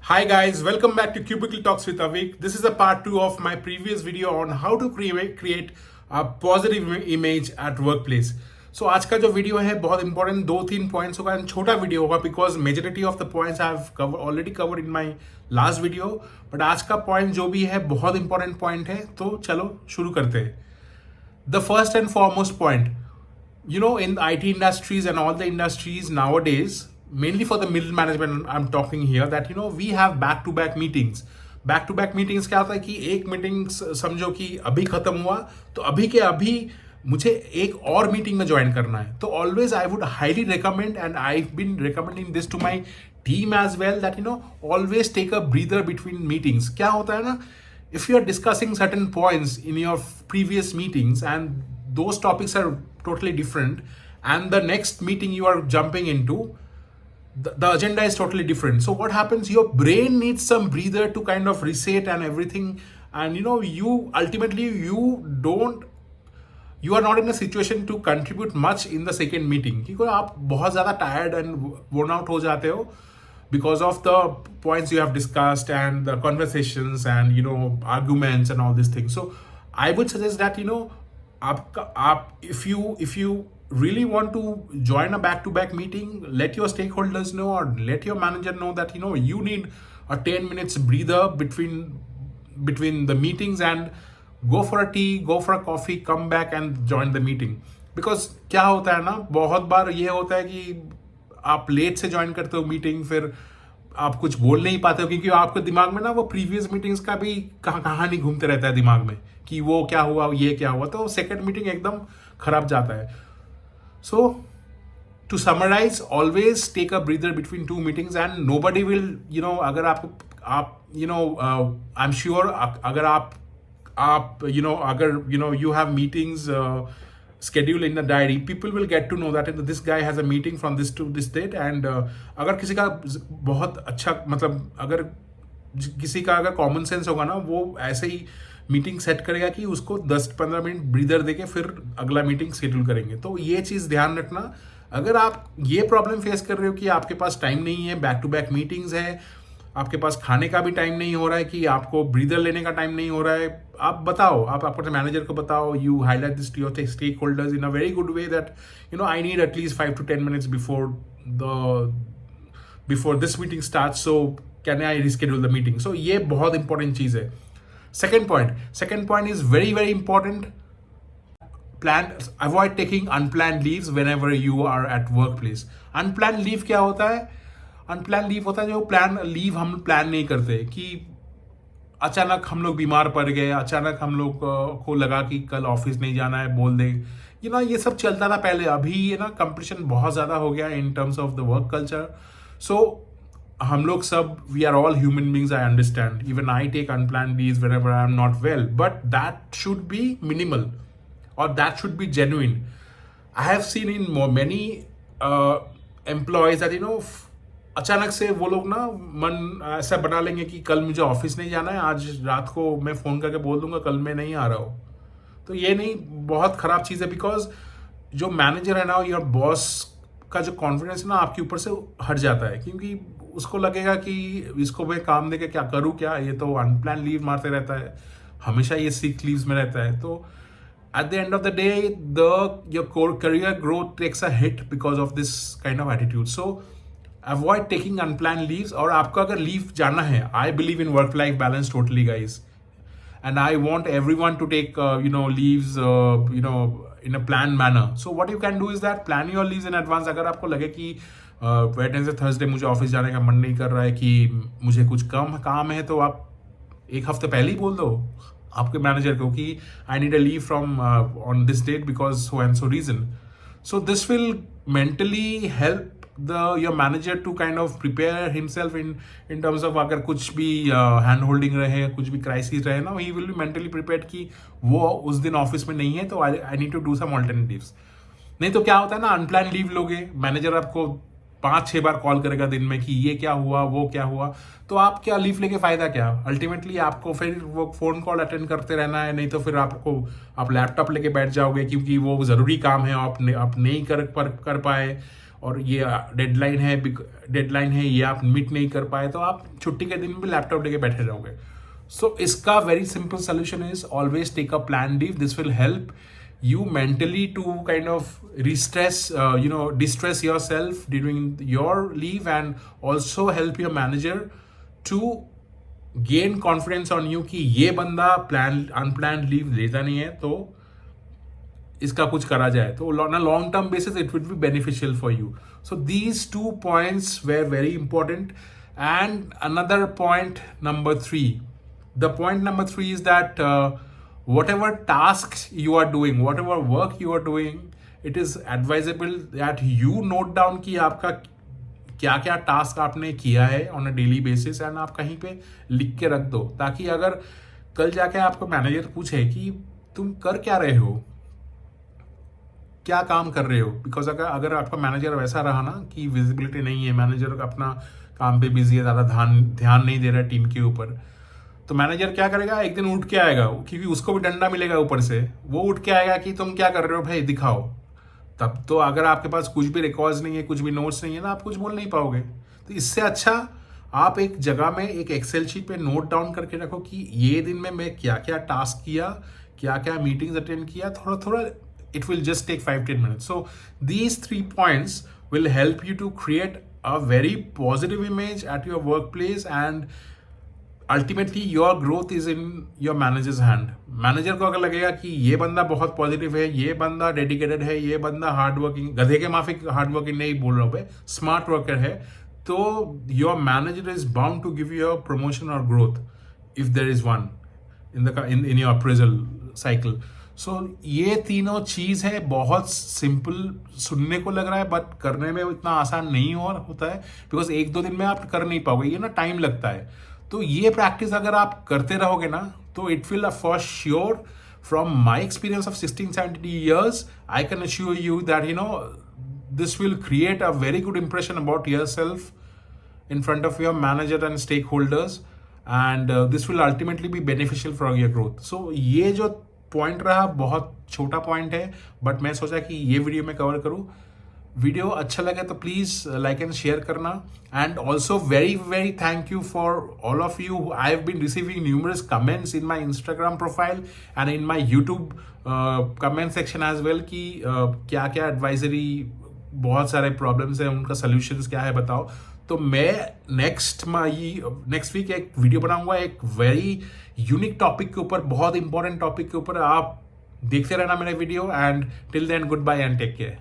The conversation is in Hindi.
Hi guys, welcome back to Cubicle Talks with Avik. This is a part 2 of my previous video on how to create a positive image at workplace. So आज का जो वीडियो है बहुत इंपॉर्टेंट 2-3 पॉइंट्स होगा एंड छोटा वीडियो होगा because majority of the points I have already covered in my last video. But आज का पॉइंट जो भी है बहुत इंपॉर्टेंट पॉइंट है, तो चलो शुरू करते हैं. The first and foremost point, in the IT industries and all the industries nowadays, mainly for the middle management I'm talking here, that we have back to back meetings. Back to back meetings क्या होता है कि एक मीटिंग समझो कि अभी खत्म हुआ तो अभी के अभी मुझे एक और मीटिंग में ज्वाइन करना है. तो always I would highly recommend and I been recommending this to my team as well that always take a breather between meetings. क्या होता है ना, if you are discussing certain points in your previous meetings and those topics are totally different, and the next meeting you are jumping into, the agenda is totally different. So what happens, your brain needs some breather to kind of reset and everything. And you ultimately you are not in a situation to contribute much in the second meeting क्योंकि आप बहुत ज़्यादा tired and worn out हो जाते हो because of the points you have discussed and the conversations and arguments and all these things. So I would suggest that if you really want to join a back-to-back meeting, let your stakeholders know or let your manager know that you need a 10 minutes breather between the meetings, and go for a tea, go for a coffee, come back and join the meeting. Because क्या होता है ना, बहुत बार ये होता है कि आप लेट से ज्वाइन करते हो मीटिंग, फिर आप कुछ बोल नहीं पाते हो क्योंकि आपके दिमाग में ना वो प्रीवियस मीटिंग्स का भी कहानी घूमते रहता है दिमाग में कि वो क्या हुआ, ये क्या हुआ, तो सेकंड मीटिंग एकदम खराब जाता है. So to summarize, always take a breather between two meetings and nobody will अगर आप आई एम श्योर अगर आप अगर you have meetings schedule in the diary, people will get to know that this guy has a meeting from this to this date. And अगर किसी का बहुत अच्छा मतलब अगर किसी का अगर कॉमन सेंस होगा ना, वो ऐसे ही मीटिंग सेट करेगा कि उसको 10-15 मिनट ब्रीदर देके फिर अगला मीटिंग शेड्यूल करेंगे. तो ये चीज़ ध्यान रखना. अगर आप ये प्रॉब्लम फेस कर रहे हो कि आपके पास टाइम नहीं है, बैक टू बैक मीटिंग्स है, आपके पास खाने का भी टाइम नहीं हो रहा है, कि आपको ब्रीदर लेने का टाइम नहीं हो रहा है, आप बताओ, आप अपने मैनेजर को बताओ. You highlight this to your stakeholders in a very good way that I need at least 5 to 10 minutes before this meeting starts, so can I reschedule the meeting. So ये बहुत इंपॉर्टेंट चीज़ है. Second point is very very important. Avoid taking unplanned leaves whenever you are at workplace. Unplanned leave क्या होता है? अनप्लान लीव होता है जो लीव हम प्लान नहीं करते, कि अचानक हम लोग बीमार पड़ गए, अचानक हम लोग को लगा कि कल ऑफिस नहीं जाना है, बोल दे. ये सब चलता था पहले. अभी कंपटीशन बहुत ज़्यादा हो गया in terms of the work culture. So हम लोग सब, we are all human beings, I understand. Even I take unplanned leave whenever I am not well, but that should be minimal और that should be genuine. I have seen in many employees that अचानक से वो लोग ना मन ऐसा बना लेंगे कि कल मुझे ऑफिस नहीं जाना है, आज रात को मैं फ़ोन करके बोल दूंगा कल मैं नहीं आ रहा हूँ. तो ये नहीं, बहुत ख़राब चीज़ है. बिकॉज जो मैनेजर है ना, योर बॉस का जो कॉन्फिडेंस है ना आपके ऊपर से हट जाता है, क्योंकि उसको लगेगा कि इसको मैं काम देके क्या करूँ, क्या ये तो अनप्लान लीव मारते रहता है, हमेशा ये सिक लीव्स में रहता है. तो at the end of the day, your career growth takes a hit because of this kind of attitude. So avoid taking unplanned leaves. और आपका अगर लीव जाना है, I believe in work life balance totally guys, and I want everyone to take leaves in a planned manner. So what you can do is that plan your leaves in advance. अगर आपको लगे कि वेडनेसडे थर्सडे मुझे ऑफिस जाने का मन नहीं कर रहा है, कि मुझे कुछ कम काम है, तो आप एक हफ्ते पहले ही बोल दो आपके मैनेजर को कि I need a leave from on this date because so and so reason. So this will mentally help your manager to kind of prepare himself in terms of अगर कुछ भी hand holding रहे, कुछ भी crisis रहे ना, he will be mentally prepared कि वो उस दिन ऑफिस में नहीं है, तो I need to do some alternatives. नहीं तो क्या होता है ना, अनप्लान लीव लोगे, मैनेजर आपको 5-6 बार कॉल करेगा दिन में कि ये क्या हुआ, वो क्या हुआ, तो आप क्या लीव लेके फायदा क्या. अल्टीमेटली आपको फिर वो फोन कॉल अटेंड करते रहना है, नहीं तो फिर आप लैपटॉप लेके बैठ जाओगे क्योंकि वो ज़रूरी काम है, आप नहीं कर पाए, और ये डेडलाइन है ये आप मीट नहीं कर पाए, तो आप छुट्टी के दिन भी लैपटॉप लेके बैठे रहोगे. सो इसका very simple solution is always take a plan leave. This will help you mentally to kind of distress yourself during your leave, and also help your manager to gain confidence on you कि ये बंदा अनप्लान लीव लेता नहीं है, तो इसका कुछ करा जाए. तो on a long term basis it would be beneficial for you. So these 2 points were very important. And another point number 3, the point number 3 is that whatever tasks you are doing, whatever work you are doing, it is advisable that you note down कि आपका क्या क्या टास्क आपने किया है on a daily basis, and आप कहीं पे लिख के रख दो, ताकि अगर कल जाके आपको मैनेजर पूछे कि तुम कर क्या रहे हो, क्या काम कर रहे हो. बिकॉज अगर आपका मैनेजर वैसा रहा ना कि विजिबिलिटी नहीं है, मैनेजर अपना काम पे बिजी है, ज़्यादा ध्यान नहीं दे रहा है टीम के ऊपर, तो मैनेजर क्या करेगा, एक दिन उठ के आएगा, क्योंकि उसको भी डंडा मिलेगा ऊपर से, वो उठ के आएगा कि तुम क्या कर रहे हो भाई, दिखाओ. तब तो अगर आपके पास कुछ भी रिकॉर्ड्स नहीं है, कुछ भी नोट्स नहीं है ना, आप कुछ बोल नहीं पाओगे. तो इससे अच्छा आप एक जगह में एक एक्सेल शीट पे नोट डाउन करके रखो कि ये दिन में मैं क्या क्या टास्क किया, क्या क्या मीटिंग्स अटेंड किया, थोड़ा थोड़ा. It will just take 5-10 minutes. So these 3 points will help you to create a very positive image at your workplace, and ultimately your growth is in your manager's hand. Manager को अगर लगेगा कि ये बंदा बहुत पॉजिटिव है, ये बंदा डेडिकेटेड है, ये बंदा हार्ड वर्किंग, गधे के माफिक हार्ड वर्किंग नहीं बोल रहा हूँ, स्मार्ट वर्कर है, तो your manager is bound to give you a promotion और growth if there is one in your appraisal cycle. So ये तीनों चीज़ है. बहुत सिंपल सुनने को लग रहा है, बट करने में इतना आसान नहीं होता है, बिकॉज 1-2 दिन में आप कर नहीं पाओगे, ये ना टाइम लगता है. तो ये प्रैक्टिस अगर आप करते रहोगे ना, तो it will for sure, from my experience of 16-17 years, I can assure you that this will create a very good impression about your self in front of your manager and stakeholders, and this will ultimately be beneficial for your growth. So ये जो पॉइंट रहा, बहुत छोटा पॉइंट है, बट मैं सोचा कि ये वीडियो में कवर करूँ. वीडियो अच्छा लगे तो प्लीज़ लाइक एंड शेयर करना. And also very very thank you for all of you. I have been receiving numerous comments in my Instagram profile and in my YouTube comment section as well कि क्या क्या एडवाइजरी, बहुत सारे प्रॉब्लम्स हैं, उनका सोल्यूशंस क्या है बताओ. तो मैं नेक्स्ट वीक एक वीडियो बनाऊंगा एक वेरी यूनिक टॉपिक के ऊपर, बहुत इंपॉर्टेंट टॉपिक के ऊपर. आप देखते रहना मेरे video, and till then goodbye and take care.